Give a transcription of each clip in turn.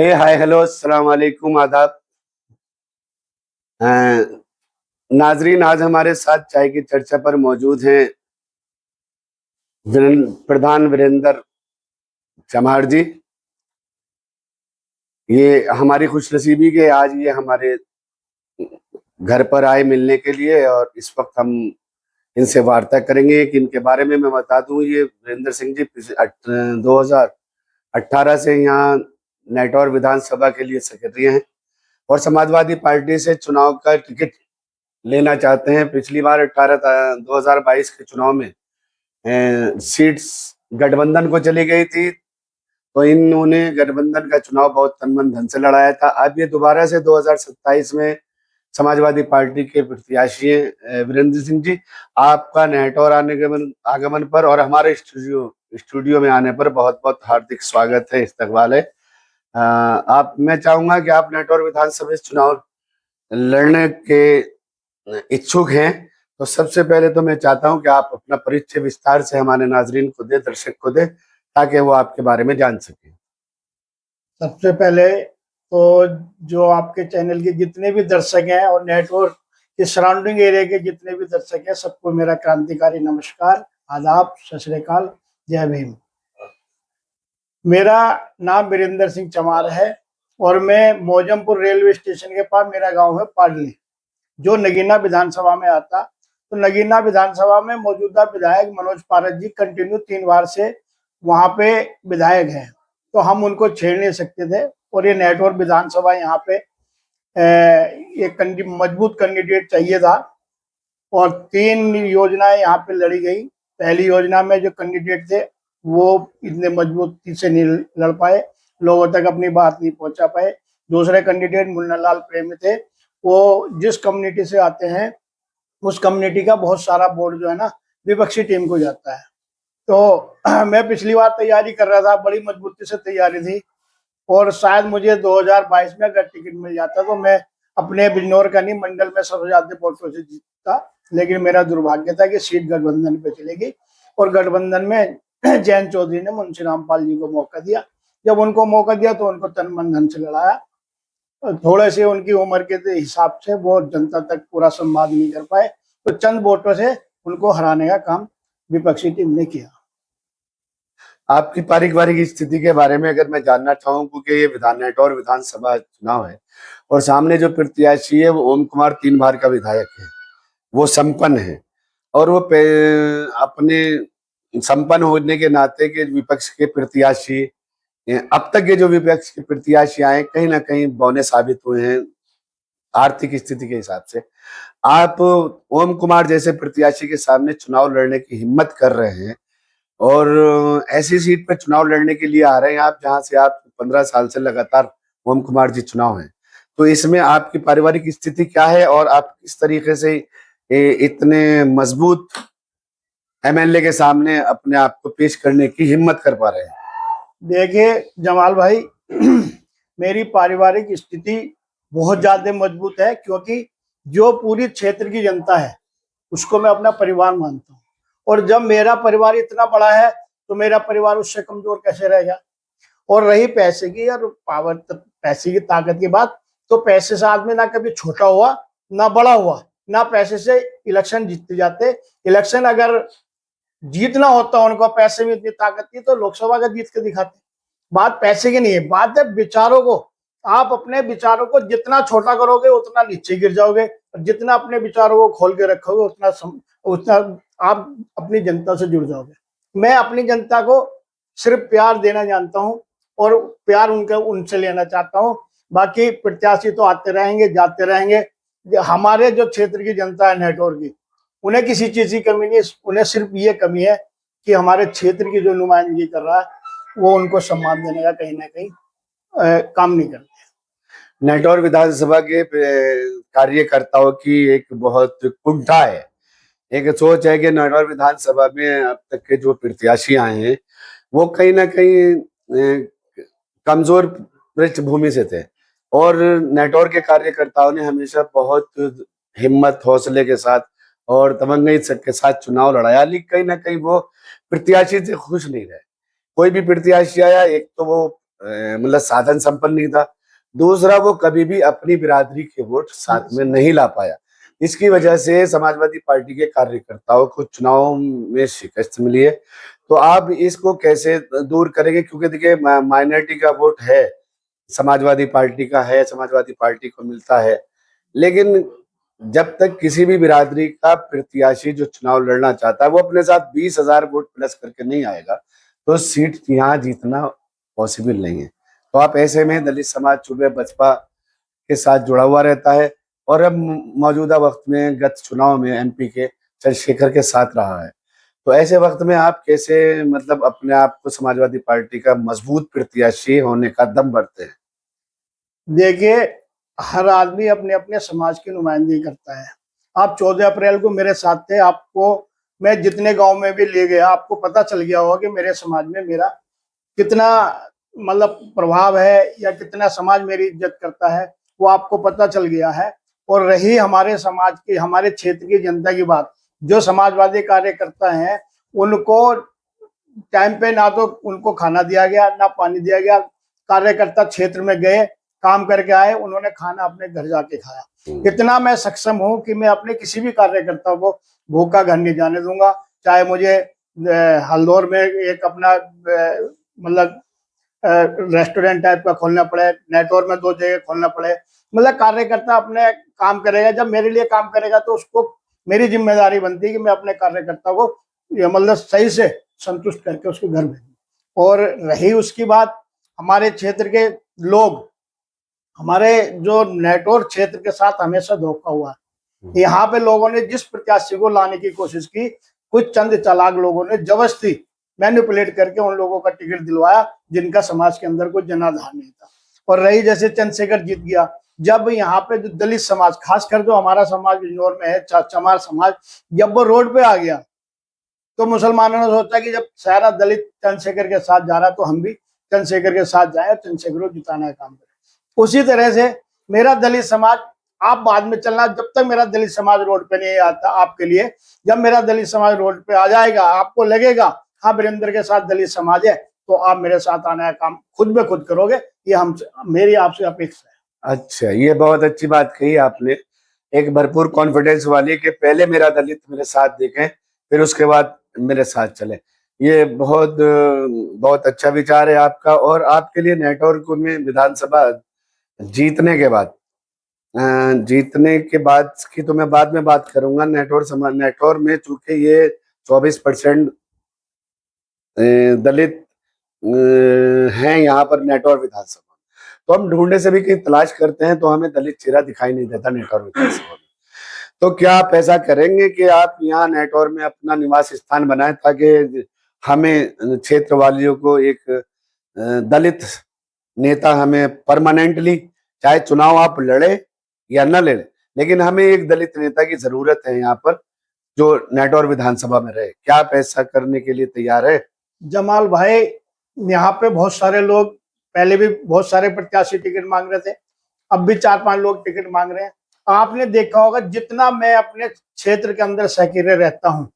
Hi hello अस्सलाम वालेकुम आदाब। अ, नाजरीन, आज हमारे साथ चाय की चर्चा पर मौजूद हैं प्रधान वीरेंद्र चमार जी। ये हमारी खुशनसीबी के आज ये हमारे घर पर आए मिलने के लिए, और इस वक्त हम इनसे वार्ता करेंगे कि इनके बारे में मैं बता दूं। ये वीरेंद्र सिंह जी 2018 से यहाँ नेटौर विधानसभा के लिए सेक्रेटरी हैं और समाजवादी पार्टी से चुनाव का टिकट लेना चाहते हैं। पिछली बार 2022 के चुनाव में सीट्स गठबंधन को चली गई थी, तो इन्होंने गठबंधन का चुनाव बहुत तन मन धन से लड़ाया था। अब ये दोबारा से 2027 में समाजवादी पार्टी के प्रत्याशी हैं। वीरेंद्र सिंह जी, आपका नेटौर आगमन पर और हमारे स्टूडियो में आने पर बहुत बहुत हार्दिक स्वागत है, इस्तकबाल है। आप मैं चाहूंगा कि आप नेटौर विधानसभा चुनाव लड़ने के इच्छुक हैं, तो सबसे पहले तो मैं चाहता हूं कि आप अपना परिचय विस्तार से हमारे नाजरीन को दे, दर्शक को दे, ताकि वो आपके बारे में जान सके। सबसे पहले तो जो आपके चैनल के जितने भी दर्शक हैं और नेटवर्क के सराउंडिंग एरिया के जितने भी दर्शक हैं, सबको मेरा क्रांतिकारी नमस्कार, आदाब, सत श्री अकाल, जय भीम। मेरा नाम वीरेंद्र सिंह चमार है और मैं मौजमपुर रेलवे स्टेशन के पास मेरा गांव है पाडली, जो नगीना विधानसभा में आता। तो नगीना विधानसभा में मौजूदा विधायक मनोज पारस जी कंटिन्यू 3 बार से वहां पे विधायक हैं, तो हम उनको छेड़ नहीं सकते थे। और ये नेटवर्क विधानसभा यहाँ पे एक मजबूत कैंडिडेट चाहिए था और 3 योजनाएं यहाँ पे लड़ी गई। पहली योजना में जो कैंडिडेट थे वो इतने मजबूती से नहीं लड़ पाए, लोगों तक अपनी बात नहीं पहुंचा पाए। दूसरे कैंडिडेट मुन्ना लाल प्रेमी थे, वो जिस कम्युनिटी से आते हैं उस कम्युनिटी का बहुत सारा वोट जो है ना विपक्षी टीम को जाता है। तो मैं पिछली बार तैयारी कर रहा था, बड़ी मजबूती से तैयारी थी, और शायद मुझे 2022 में अगर टिकट मिल जाता तो मैं अपने बिजनौर का नहीं मंडल में सबसे ज्यादा वोटों से जीतता। लेकिन मेरा दुर्भाग्य था कि सीट गठबंधन पे चलेगी, और गठबंधन में जयंत चौधरी ने मुंशी रामपाल जी को मौका दिया। जब उनको मौका दिया तो उनको तन मन धन से लड़ाया। थोड़े से उनकी उम्र के हिसाब से वो जनता तक पूरा संवाद नहीं कर पाए, तो चंद वोटों से उनको हराने का काम विपक्षी टीम ने किया। आपकी पारिवारिक स्थिति के बारे में अगर मैं जानना चाहूँ, क्योंकि ये नेटौर विधानसभा चुनाव है और सामने जो प्रत्याशी है वो ओम कुमार 3 बार का विधायक है, वो संपन्न है, और वो अपने संपन्न होने के नाते के विपक्ष के प्रत्याशी, अब तक के जो विपक्ष के प्रत्याशी आए कहीं ना कहीं बौने साबित हुए हैं आर्थिक स्थिति के हिसाब से। आप ओम कुमार जैसे प्रत्याशी के सामने चुनाव लड़ने की हिम्मत कर रहे हैं और ऐसी सीट पर चुनाव लड़ने के लिए आ रहे हैं आप, जहां से आप 15 साल से लगातार ओम कुमार जी चुनाव हैं। तो इसमें आपकी पारिवारिक स्थिति क्या है और आप किस तरीके से इतने मजबूत एमएलए के सामने अपने आप को पेश करने की हिम्मत कर पा रहे हैं? देखिए जमाल भाई, मेरी पारिवारिक स्थिति बहुत ज्यादा मजबूत है, क्योंकि जो पूरी क्षेत्र की जनता है उसको मैं अपना परिवार मानता हूँ। और जब मेरा परिवार इतना बड़ा है तो मेरा परिवार उससे कमजोर कैसे रहेगा। और रही पैसे की और पावर, पैसे की ताकत की बात, तो पैसे से आदमी ना कभी छोटा हुआ ना बड़ा हुआ, ना पैसे से इलेक्शन जीतते जाते। इलेक्शन अगर जीतना होता उनको पैसे में इतनी ताकत थी तो लोकसभा का जीत के दिखाते। बात पैसे की नहीं है, बात है विचारों को। आप अपने विचारों को जितना छोटा करोगे उतना नीचे गिर जाओगे, और जितना अपने विचारों को खोल के रखोगे उतना आप अपनी जनता से जुड़ जाओगे। मैं अपनी जनता को सिर्फ प्यार देना जानता हूँ और प्यार उनसे लेना चाहता हूँ। बाकी प्रत्याशी तो आते रहेंगे जाते रहेंगे। हमारे जो क्षेत्र की जनता है नेटवर्क की, उन्हें किसी चीज की कमी नहीं, उन्हें सिर्फ ये कमी है कि हमारे क्षेत्र की जो नुमाइंदगी कर रहा है वो उनको सम्मान देने का कहीं ना कहीं काम नहीं करते। नेटौर विधानसभा के कार्यकर्ताओं की एक बहुत कुंठा है, एक सोच है कि नेटौर विधानसभा में अब तक के जो प्रत्याशी आए हैं वो कहीं ना कहीं कमजोर पृष्ठभूमि से थे, और नेटौर के कार्यकर्ताओं ने हमेशा बहुत हिम्मत हौसले के साथ और तमंगई के साथ चुनाव लड़ाया, लेकिन कहीं ना कहीं वो प्रत्याशी से खुश नहीं रहे। कोई भी प्रत्याशी आया, एक तो वो मतलब साधन संपन्न नहीं था। दूसरा, वो कभी भी अपनी बिरादरी के वोट साथ में नहीं ला पाया। इसकी वजह से समाजवादी पार्टी के कार्यकर्ताओं को चुनाव में शिकस्त मिली है। तो आप इसको कैसे दूर करेंगे? क्योंकि देखिए, माइनॉरिटी का वोट है, समाजवादी पार्टी का है, समाजवादी पार्टी को मिलता है, लेकिन जब तक किसी भी बिरादरी का प्रत्याशी जो चुनाव लड़ना चाहता है वो अपने साथ 20,000 वोट प्लस करके नहीं आएगा, तो सीट यहाँ जीतना पॉसिबल नहीं है। तो आप ऐसे में दलित समाज चूंकि बसपा के साथ जुड़ा हुआ रहता है और अब मौजूदा वक्त में गत चुनाव में एमपी के चंद्रशेखर के साथ रहा है, तो ऐसे वक्त में आप कैसे मतलब अपने आप को समाजवादी पार्टी का मजबूत प्रत्याशी होने का दम भरते हैं? देखिए, हर आदमी अपने अपने समाज की नुमाइंदगी करता है। आप 14 अप्रैल को मेरे साथ थे, आपको मैं जितने गांव में भी ले गया, आपको पता चल गया होगा कि मेरे समाज में मेरा कितना मतलब प्रभाव है या कितना समाज मेरी इज्जत करता है, वो आपको पता चल गया है। और रही हमारे समाज की, हमारे क्षेत्र की जनता की बात, जो समाजवादी कार्यकर्ता हैं उनको टाइम पे ना तो उनको खाना दिया गया, ना पानी दिया गया। कार्यकर्ता क्षेत्र में गए, काम करके आए, उन्होंने खाना अपने घर जाके खाया। इतना मैं सक्षम हूं कि मैं अपने किसी भी कार्यकर्ता को भूखा घर नहीं जाने दूंगा। चाहे मुझे हल्दौर में एक अपना मतलब रेस्टोरेंट टाइप का खोलना पड़े, नेटवर्क में 2 जगह खोलना पड़े, मतलब कार्यकर्ता अपने काम करेगा। जब मेरे लिए काम करेगा तो उसको मेरी जिम्मेदारी बनती है कि मैं अपने कार्यकर्ता को मतलब सही से संतुष्ट करके उसके घर भेजूं। और रही उसकी बात, हमारे क्षेत्र के लोग, हमारे जो नेटवर्क क्षेत्र के साथ हमेशा धोखा हुआ है। यहाँ पे लोगों ने जिस प्रत्याशी को लाने की कोशिश की, कुछ चंद चालाक लोगों ने जबरदस्ती मैनिपुलेट करके उन लोगों का टिकट दिलवाया जिनका समाज के अंदर कोई जनाधार नहीं था। और रही जैसे चंद्रशेखर जीत गया, जब यहाँ पे जो दलित समाज, खासकर जो हमारा समाज बिजनौर में है, चमार समाज, जब वो रोड पे आ गया तो मुसलमानों ने सोचा कि जब सारा दलित चंद्रशेखर के साथ जा रहा तो हम भी चंद्रशेखर के साथ जाए और चंद्रशेखर को जिताने का काम करें। उसी तरह से मेरा दलित समाज, आप बाद में चलना, जब तक मेरा दलित समाज रोड पे नहीं आता आपके लिए, जब मेरा दलित समाज रोड पे आ जाएगा, आपको लगेगा हाँ वीरेंद्र के साथ दलित समाज है, तो आप मेरे साथ आने का काम खुद ब खुद करोगे। ये हम मेरी आपसे अपेक्षा है। अच्छा, ये बहुत अच्छी बात कही आपने, एक भरपूर कॉन्फिडेंस वाली कि पहले मेरा दलित मेरे साथ देखें, फिर उसके बाद मेरे साथ चले। ये बहुत बहुत अच्छा विचार है आपका। और आपके लिए नेटवर्क में विधानसभा जीतने के बाद, जीतने के बाद की तो मैं बाद में बात करूंगा। नेटवर्क में चूंकि ये 24% दलित हैं यहाँ पर नेटवर्क विधानसभा, तो हम ढूंढने से भी कहीं तलाश करते हैं तो हमें दलित चेहरा दिखाई नहीं देता नेटवर्क विधानसभा में। तो क्या आप ऐसा करेंगे कि आप यहाँ नेटवर्क में अपना निवास स्थान बनाएं ताकि हमें क्षेत्र वालियों को एक दलित नेता हमें परमानेंटली, चाहे चुनाव आप लड़े या न लड़े, लेकिन हमें एक दलित नेता की जरूरत है यहाँ पर जो नेटवर्क विधानसभा में रहे। क्या आप ऐसा करने के लिए तैयार है? जमाल भाई, यहाँ पे बहुत सारे लोग, पहले भी बहुत सारे प्रत्याशी टिकट मांग रहे थे, अब भी 4-5 लोग टिकट मांग रहे हैं। आपने देखा होगा जितना मैं अपने क्षेत्र के अंदर सक्रिय रहता हूँ,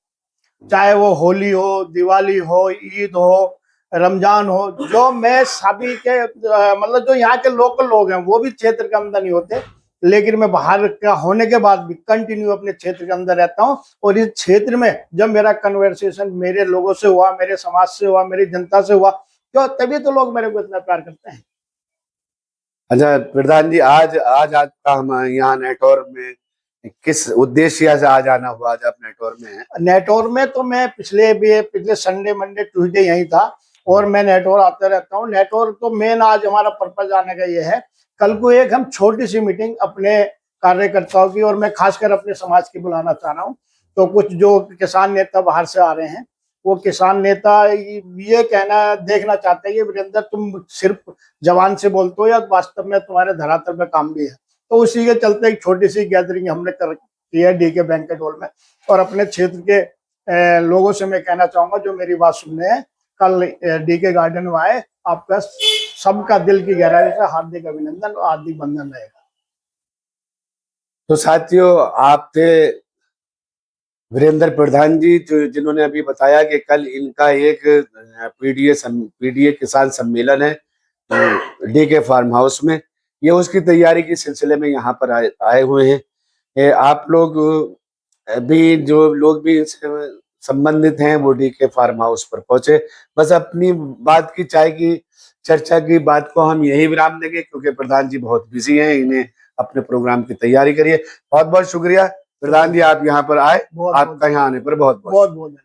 चाहे वो होली हो, दिवाली हो, ईद हो, रमजान हो, जो मैं सभी के मतलब जो यहाँ के लोकल लोग हैं वो भी क्षेत्र के अंदर नहीं होते, लेकिन मैं बाहर का होने के बाद भी कंटिन्यू अपने क्षेत्र के अंदर रहता हूँ। और इस क्षेत्र में जब मेरा कन्वर्सेशन मेरे लोगों से हुआ, मेरे समाज से हुआ, मेरी जनता से हुआ, तो तभी तो लोग मेरे को इतना प्यार करते हैं। अच्छा प्रधान जी, आज आज आपका हम यहाँ नेटवर्क में किस उद्देश्य से आज आना हुआ? आज आप नेटवर्क में हैं? नेटवर्क में तो मैं पिछले संडे, मंडे, ट्यूसडे यही था और मैं नेटवर्क आता रहता हूँ। नेटवर्क तो मेन आज हमारा पर्पज आने का ये है, कल को एक हम छोटी सी मीटिंग अपने कार्यकर्ताओं की, और मैं खासकर अपने समाज की बुलाना चाह रहा हूँ। तो कुछ जो किसान नेता बाहर से आ रहे हैं, वो किसान नेता ये कहना देखना चाहते हैं कि वीरेंद्र तुम सिर्फ जबान से बोलते हो या वास्तव में तुम्हारे धरातल पे काम भी है। तो उसी के चलते एक छोटी सी गैदरिंग हमने की है डीके बैंकेट हॉल में। और अपने क्षेत्र के लोगों से मैं कहना चाहूंगा जो मेरी बात सुनने हैं, कल डीके गार्डन में आए, आपका सबका दिल की गहराई से हार्दिक अभिनंदन और हार्दिक बंधन रहेगा। तो साथियों, आप थे वीरेंद्र प्रधान जी, जिन्होंने अभी बताया कि कल इनका एक पीडीए किसान सम्मेलन है डी के फार्म हाउस में। ये उसकी तैयारी के सिलसिले में यहाँ पर आए हुए हैं। आप लोग भी, जो लोग भी इससे संबंधित हैं, वो डी के फार्म हाउस पर पहुंचे। बस अपनी बात की, चाय की चर्चा की बात को हम यही विराम देंगे, क्योंकि प्रधान जी बहुत बिजी हैं, इन्हें अपने प्रोग्राम की तैयारी करिए। बहुत बहुत शुक्रिया प्रधान जी, आप यहाँ पर आए। आपका यहाँ आने पर बहुत बहुत बहुत बहुत